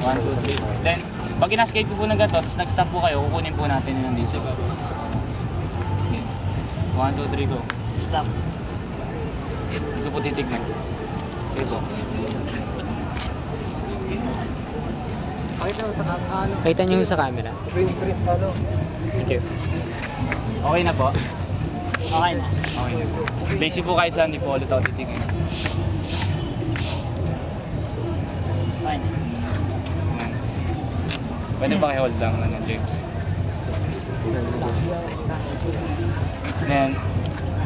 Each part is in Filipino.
1, 2, 3. Then, pag inaskate ko po ng gato, tapos nag-stop po kayo, kukunin po natin yung nandito. Okay. 1, 2, 3, go. Stop. Ito po titignan. Okay po. Kita nyo sa camera. Thank you. Okay na po. Okay na. Okay na po. Basic po kayo sa hindi po ulit ako titignan. Fine. Ayan. Pwede ba kayo hold lang na James? Then,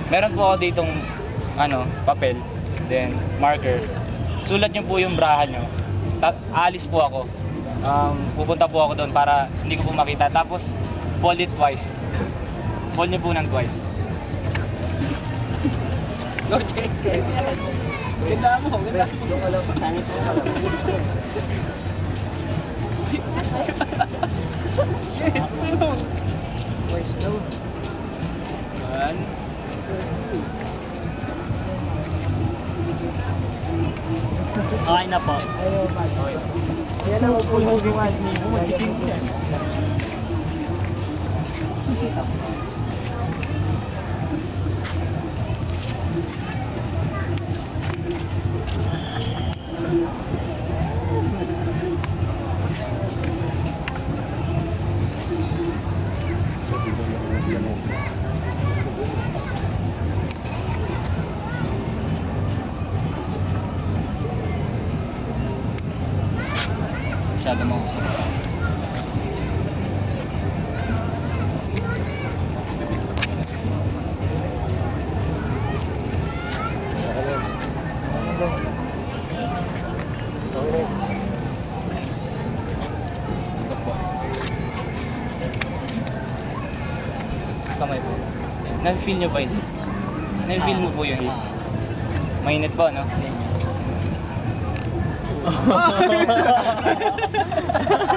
meron po ako ditong papel, then marker. Sulat nyo po yung braha nyo. Aalis po ako. Pupunta po ako doon para hindi ko po makita. Tapos, fold it twice. Fold nyo po ng twice. Okay, ganda mo, ganda mo. Okay na po. Okay. Yan ang upulong-uwan. Masyado mausap. Kamay po. Na-feel nyo ba yun? Na-feel mo po yung heat? Mainit po, no?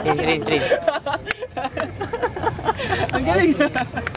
Rinse. Ang galing!